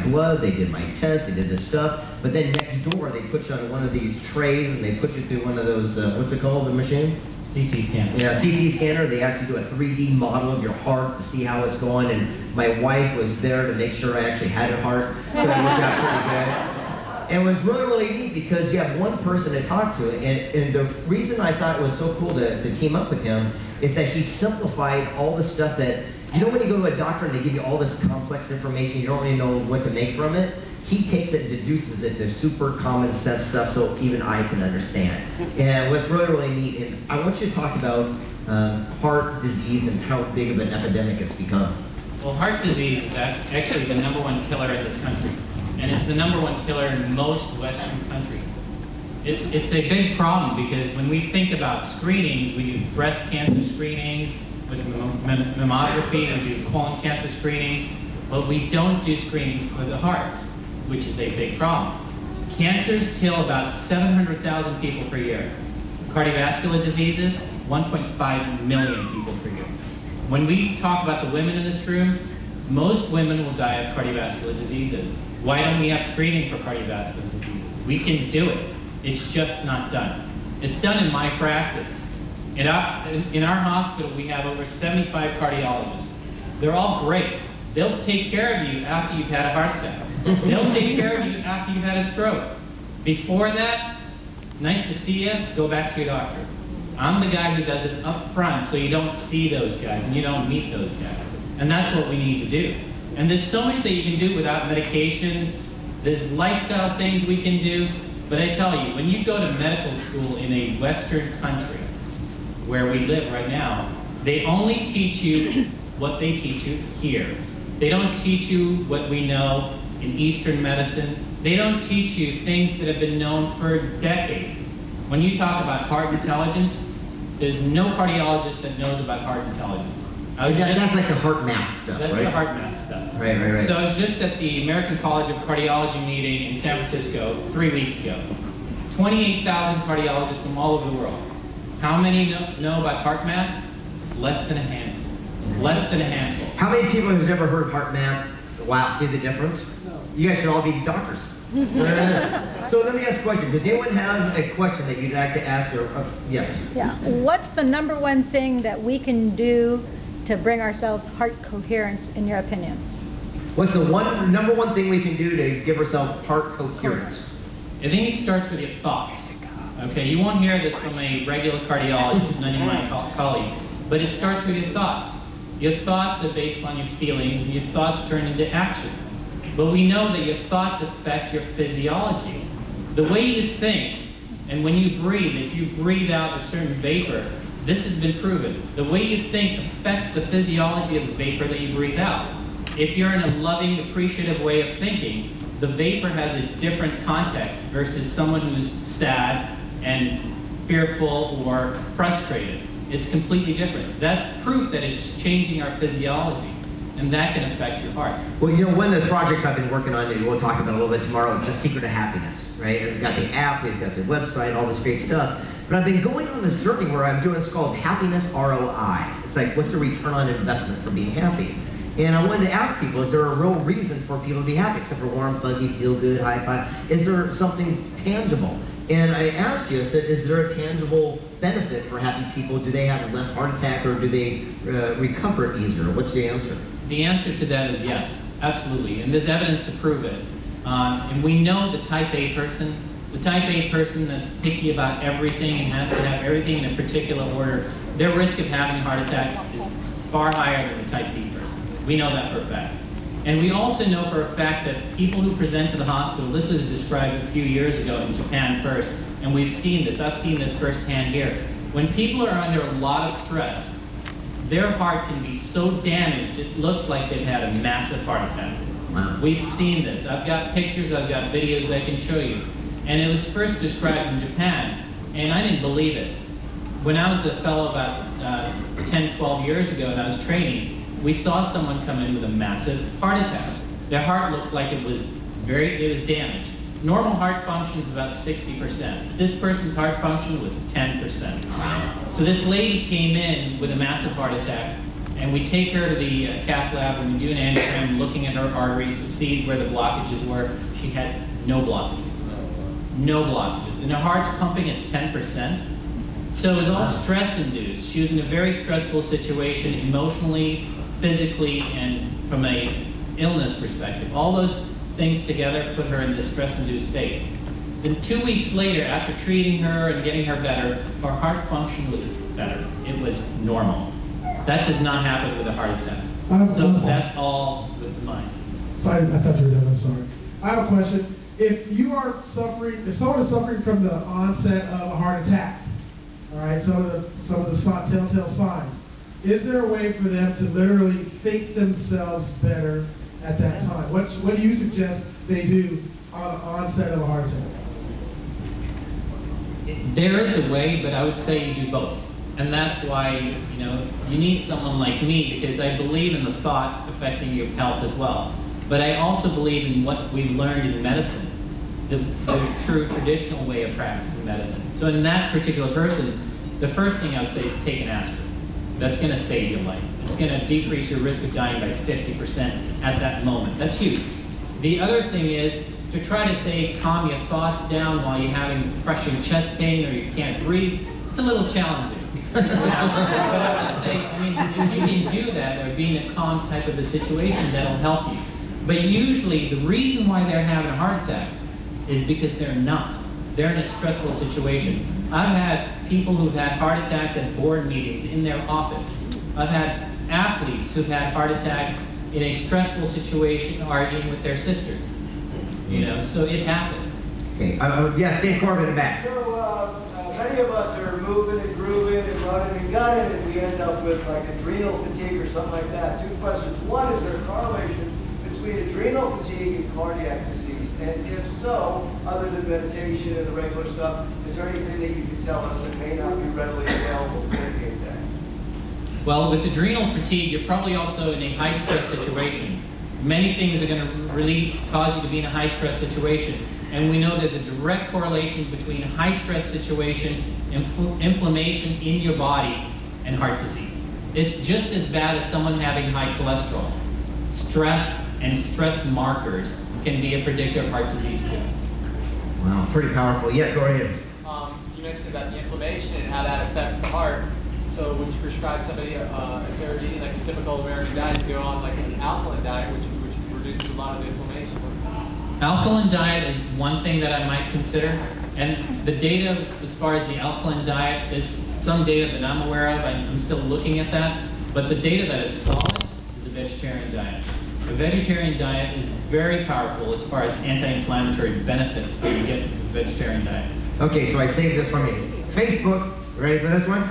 blood, they did my test, they did this stuff, but then next door they put you on one of these trays and they put you through one of those, what's it called, the machine? CT scanner. Yeah, CT scanner. They actually do a 3D model of your heart to see how it's going, and my wife was there to make sure I actually had a heart, so it worked out pretty good. And it was really, really neat because you have one person to talk to, and the reason I thought it was so cool to team up with him is that he simplified all the stuff that, you know, when you go to a doctor and they give you all this complex information, you don't really know what to make from it. He takes it and deduces it to super common sense stuff so even I can understand. And what's really, really neat, and I want you to talk about heart disease and how big of an epidemic it's become. Well, heart disease is actually the #1 killer in this country. And it's the #1 killer in most Western countries. It's a big problem because when we think about screenings, we do breast cancer screenings with mammography, we do colon cancer screenings, but we don't do screenings for the heart, which is a big problem. Cancers kill about 700,000 people per year. Cardiovascular diseases, 1.5 million people per year. When we talk about the women in this room, most women will die of cardiovascular diseases. Why don't we have screening for cardiovascular diseases? We can do it. It's just not done. It's done in my practice. In our hospital, we have over 75 cardiologists. They're all great. They'll take care of you after you've had a heart attack. They'll take care of you after you've had a stroke. Before that, nice to see you, go back to your doctor. I'm the guy who does it up front so you don't see those guys and you don't meet those guys. And that's what we need to do. And there's so much that you can do without medications. There's lifestyle things we can do. But I tell you, when you go to medical school in a Western country, where we live right now, they only teach you what they teach you here. They don't teach you what we know in Eastern medicine. They don't teach you things that have been known for decades. When you talk about heart intelligence, there's no cardiologist that knows about heart intelligence. That's like the heart math stuff, that's right? That's the heart math stuff. Right. So I was just at the American College of Cardiology meeting in San Francisco 3 weeks ago. 28,000 cardiologists from all over the world. How many know about heart math? Less than a handful. Less than a handful. How many people have ever heard heart math? Wow, see the difference? No. You guys should all be doctors. So let me ask a question. Does anyone have a question that you'd like to ask? Yes. Yeah. What's the #1 thing that we can do to bring ourselves heart coherence, in your opinion? What's the #1 thing we can do to give ourselves heart coherence? I think it starts with your thoughts. Okay, you won't hear this from a regular cardiologist, none of my colleagues, but it starts with your thoughts. Your thoughts are based on your feelings, and your thoughts turn into actions. But we know that your thoughts affect your physiology. The way you think, and when you breathe, if you breathe out a certain vapor, this has been proven. The way you think affects the physiology of the vapor that you breathe out. If you're in a loving, appreciative way of thinking, the vapor has a different context versus someone who's sad and fearful or frustrated. It's completely different. That's proof that it's changing our physiology, and that can affect your heart. Well, you know, one of the projects I've been working on, and we'll talk about a little bit tomorrow, is The Secret of Happiness, right? We've got the app, we've got the website, all this great stuff. But I've been going on this journey where I'm doing what's called Happiness ROI. It's like, what's the return on investment for being happy? And I wanted to ask people, is there a real reason for people to be happy, except for warm, fuzzy, feel good, high five? Is there something tangible? And I asked you, I said, is there a tangible benefit for happy people? Do they have less heart attack, or do they recover easier? What's the answer? The answer to that is yes, absolutely. And there's evidence to prove it. And we know the type A person that's picky about everything and has to have everything in a particular order, their risk of having a heart attack is far higher than the type B person. We know that for a fact. And we also know for a fact that people who present to the hospital, this was described a few years ago in Japan first, and we've seen this, I've seen this firsthand here. When people are under a lot of stress, their heart can be so damaged it looks like they've had a massive heart attack. Wow. We've seen this. I've got pictures, I've got videos I can show you. And it was first described in Japan, and I didn't believe it. When I was a fellow about 10, 12 years ago and I was training, we saw someone come in with a massive heart attack. Their heart looked like it was damaged. Normal heart function is about 60%. This person's heart function was 10%. So this lady came in with a massive heart attack, And we take her to the cath lab and we do an angiogram looking at her arteries to see where the blockages were. She had no blockages. No blockages. And her heart's pumping at 10%. So it was all stress-induced. She was in a very stressful situation emotionally, physically, and from a illness perspective. All those things together put her in this stress-induced state. Then 2 weeks later, after treating her and getting her better, her heart function was better. It was normal. That does not happen with a heart attack. So that's all with the mind. Sorry, I thought you were done. I'm sorry. I have a question. If someone is suffering from the onset of a heart attack, all right, some of the telltale signs, is there a way for them to literally think themselves better at that time? What do you suggest they do on the onset of a heart attack? There is a way, but I would say you do both. And that's why, you need someone like me, because I believe in the thought affecting your health as well. But I also believe in what we've learned in medicine, the true traditional way of practicing medicine. So in that particular person, the first thing I would say is take an aspirin. That's going to save your life. It's going to decrease your risk of dying by 50% at that moment. That's huge. The other thing is to try to say calm your thoughts down while you're having crushing chest pain or you can't breathe. It's a little challenging. But I would say, if you can do that or be in a calm type of a situation, that'll help you. But usually the reason why they're having a heart attack is because they're not. They're in a stressful situation. I've had people who've had heart attacks at board meetings in their office. I've had athletes who've had heart attacks in a stressful situation arguing with their sister. So it happens. Okay, yeah, Dave Corbin in the back. So many of us are moving and grooving and running and gunning, and we end up with like adrenal fatigue or something like that. Two questions. One, is there a correlation between adrenal fatigue and cardiac disease? And if so, other than meditation and the regular stuff, is there anything that you can tell us that may not be readily available to mitigate that? Well, with adrenal fatigue, you're probably also in a high-stress situation. Many things are going to really cause you to be in a high-stress situation. And we know there's a direct correlation between a high-stress situation, inflammation in your body, and heart disease. It's just as bad as someone having high cholesterol. Stress and stress markers can be a predictor of heart disease too. Wow, pretty powerful. Yeah, go ahead. You mentioned about the inflammation and how that affects the heart. So would you prescribe somebody, if they're eating like a typical American diet, to go on like an alkaline diet, which reduces a lot of the inflammation? Alkaline diet is one thing that I might consider. And the data as far as the alkaline diet is some data that I'm aware of. I'm still looking at that. But the data that is solid is a vegetarian diet. A vegetarian diet is very powerful as far as anti-inflammatory benefits that you get from a vegetarian diet. Okay, so I saved this from you. Facebook, you ready for this one?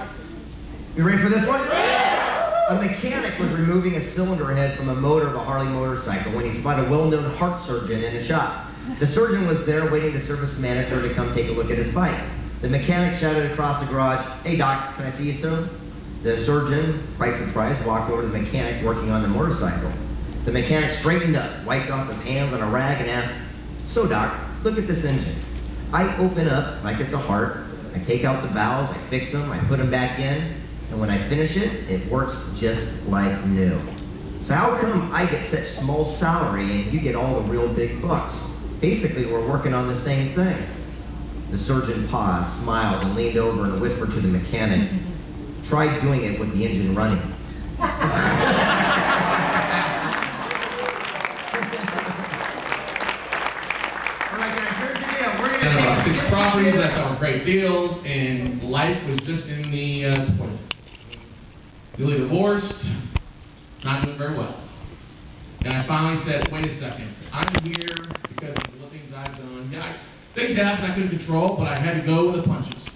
You ready for this one? A mechanic was removing a cylinder head from a motor of a Harley motorcycle when he spotted a well-known heart surgeon in a shop. The surgeon was there waiting the service manager to come take a look at his bike. The mechanic shouted across the garage, "Hey doc, can I see you soon?" The surgeon, quite surprised, walked over to the mechanic working on the motorcycle. The mechanic straightened up, wiped off his hands on a rag and asked, "So doc, look at this engine. I open up like it's a heart, I take out the valves, I fix them, I put them back in, and when I finish it, it works just like new. So how come I get such small salary and you get all the real big bucks? Basically, we're working on the same thing." The surgeon paused, smiled, and leaned over and whispered to the mechanic, "Try doing it with the engine running." About 6 properties that were great deals, and life was just in the toilet. Newly divorced, not doing very well. And I finally said, wait a second, I'm here because of the things I've done. Yeah, things happen I couldn't control, but I had to go with the punches.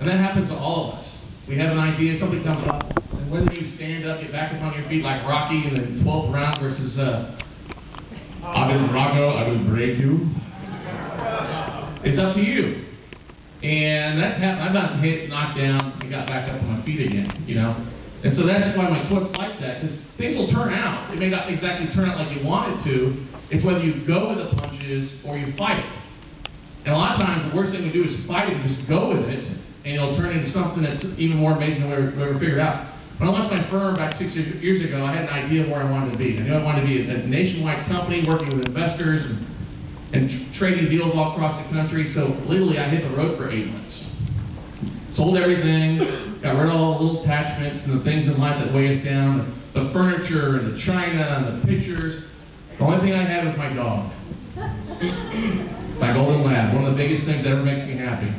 And that happens to all of us. We have an idea, something comes up, and whether you stand up, get back up on your feet like Rocky in the 12th round versus I will Drago, I will break you. It's up to you. And that's happened. I've gotten hit, knocked down, and got back up on my feet again, And so that's why my quote's like that, because things will turn out. It may not exactly turn out like you want it to. It's whether you go with the punches or you fight it. And a lot of times, the worst thing we do is fight it and just go with it, and it'll turn into something that's even more amazing than we ever figured out. When I launched my firm back 6 years ago, I had an idea of where I wanted to be. I knew I wanted to be a nationwide company working with investors and trading deals all across the country. So literally, I hit the road for 8 months. Sold everything, got rid of all the little attachments and the things in life that weigh us down, the furniture and the china and the pictures. The only thing I had was my dog. My golden lab. One of the biggest things that ever makes me happy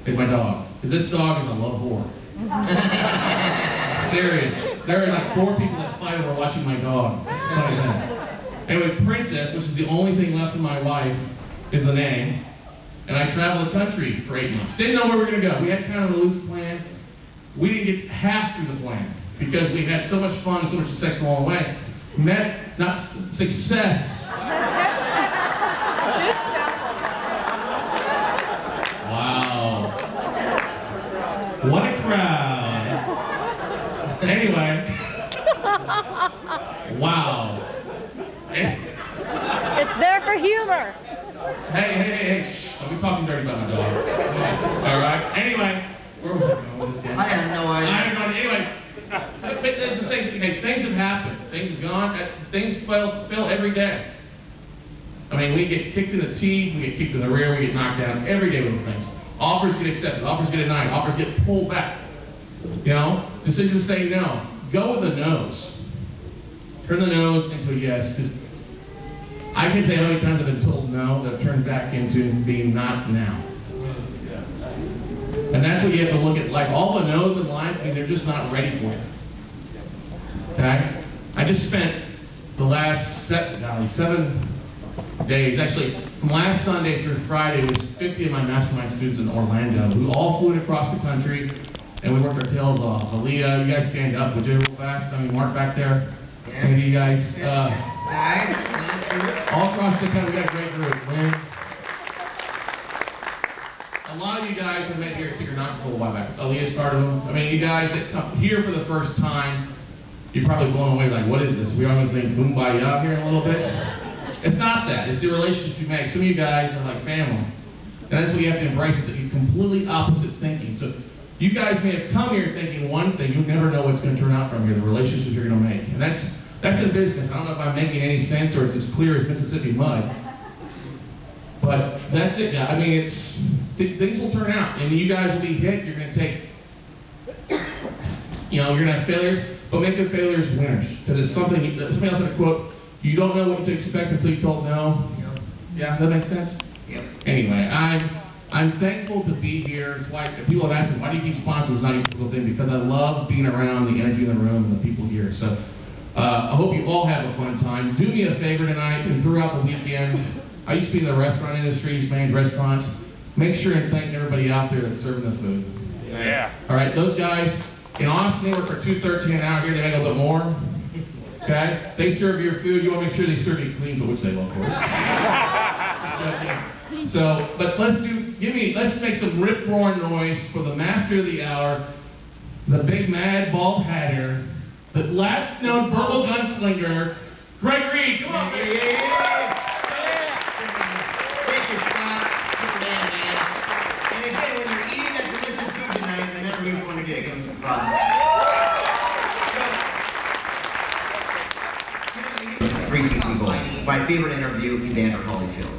is my dog. Because this dog is a love whore. Serious. There are like 4 people that fight over watching my dog. It's funny that. Anyway, Princess, which is the only thing left in my life, is the name. And I traveled the country for 8 months. Didn't know where we were going to go. We had kind of a loose plan. We didn't get half through the plan because we had so much fun, so much sex along the way. Met, not success. Wow. What a crowd. Anyway. Wow. It's there for humor. Hey, shh. Don't be talking dirty about my dog. All right. Anyway, where was I going with this game? I have no idea. I have no idea. Anyway, but it's the same thing. Hey, things have happened. Things have gone. Things fail every day. I mean, we get kicked in the teeth, we get kicked in the rear, we get knocked down every day with things. Offers get accepted, offers get denied, offers get pulled back. You know, decisions say no. Go with the no's. Turn the no's into a yes. Because I can't tell you how many times I've been told no that have turned back into being not now. And that's what you have to look at. Like all the no's in life, I mean, they're just not ready for you. Okay? I just spent the last 7 days, actually, from last Sunday through Friday, was 50 of my mastermind students in Orlando who all flew across the country, and we worked our tails off. Aaliyah, you guys stand up, would you, real fast? I mean, Mark back there. Yeah. And you guys, Nice. all across the country, we got a great group. Lynn. A lot of you guys have met here at Secret Not Cool a while back. Aaliyah started them. I mean, you guys that come here for the first time, you're probably blown away, like, what is this? We are going to sing Kumbaya here in a little bit? It's not that. It's the relationships you make. Some of you guys are like family. And that's what you have to embrace. It's completely opposite thinking. So you guys may have come here thinking one thing. You never know what's going to turn out from here, the relationships you're going to make. And that's in business. I don't know if I'm making any sense or it's as clear as Mississippi mud. But that's it, guys. I mean, things will turn out. And you guys will be hit. You're going to take, you're going to have failures. But make the failures winners. Because it's something, somebody else had a quote, you don't know what to expect until you're told no. Yep. Yeah, that makes sense? Yep. Anyway, I'm thankful to be here. It's why people have asked me, why do you keep sponsors? It's not your typical thing. Because I love being around the energy in the room and the people here. So I hope you all have a fun time. Do me a favor tonight and throughout the weekend. I used to be in the restaurant industry, used to manage restaurants. Make sure and thank everybody out there that's serving the food. Yeah. All right, those guys in Austin, they work for $2.13 an hour. Here they make a little bit more. Okay? They serve your food. You want to make sure they serve you clean, but which they will, of course. So, but let's make some rip-roaring noise for the master of the hour, the big mad bald hatter, the last known verbal gunslinger, Greg Reed. Come on, man. Take your spot. Put it in, man. And again, when you're eating that delicious food tonight, remember who you want to get. Give them some props. Three people go. My favorite interview, Evander Holyfield.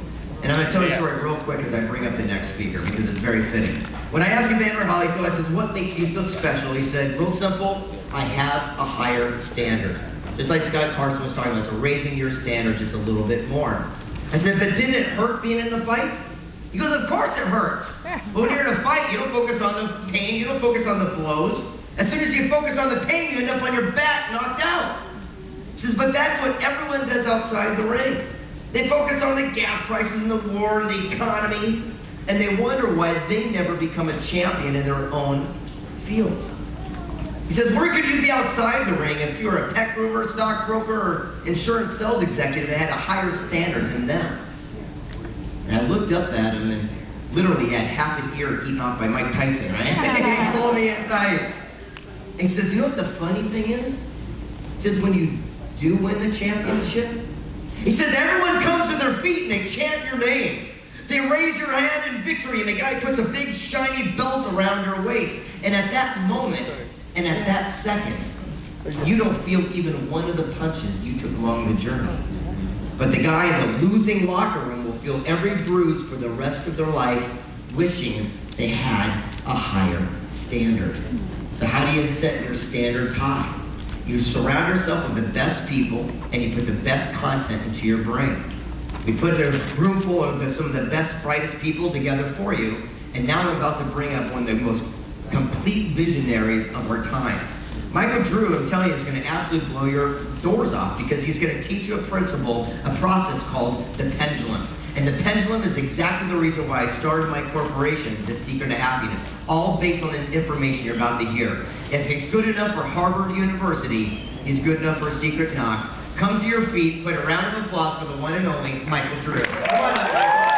And I'm going to tell you a story real quick as I bring up the next speaker because it's very fitting. When I asked Evander Holyfield, I said, what makes you so special? He said, real simple, I have a higher standard. Just like Scott Carson was talking about, so raising your standard just a little bit more. I said, but didn't it hurt being in the fight? He goes, of course it hurts. But when you're in a fight, you don't focus on the pain, you don't focus on the blows. As soon as you focus on the pain, you end up on your back, knocked out. He says, but that's what everyone does outside the ring. They focus on the gas prices and the war and the economy, and they wonder why they never become a champion in their own field. He says, where could you be outside the ring if you were a pet groomer, stockbroker, or insurance sales executive that had a higher standard than them? And I looked up at him and literally had half an ear eaten off by Mike Tyson, right? He pulled me inside. And he says, you know what the funny thing is? He says, when you do win the championship, he says, everyone comes to their feet and they chant your name. They raise your hand in victory and the guy puts a big shiny belt around your waist. And at that moment, And at that second, you don't feel even one of the punches you took along the journey. But the guy in the losing locker room will feel every bruise for the rest of their life, wishing they had a higher standard. So how do you set your standards high? You surround yourself with the best people, and you put the best content into your brain. We put a room full of some of the best, brightest people together for you, and now I'm about to bring up one of the most complete visionaries of our time. Michael Drew, I'm telling you, is going to absolutely blow your doors off, because he's going to teach you a principle, a process called the pendulum. And the pendulum is exactly the reason why I started my corporation, The Secret of Happiness, all based on the information you're about to hear. If it's good enough for Harvard University, it's good enough for Secret Knock. Come to your feet, put a round of applause for the one and only Michael Drew. Come on up, Michael.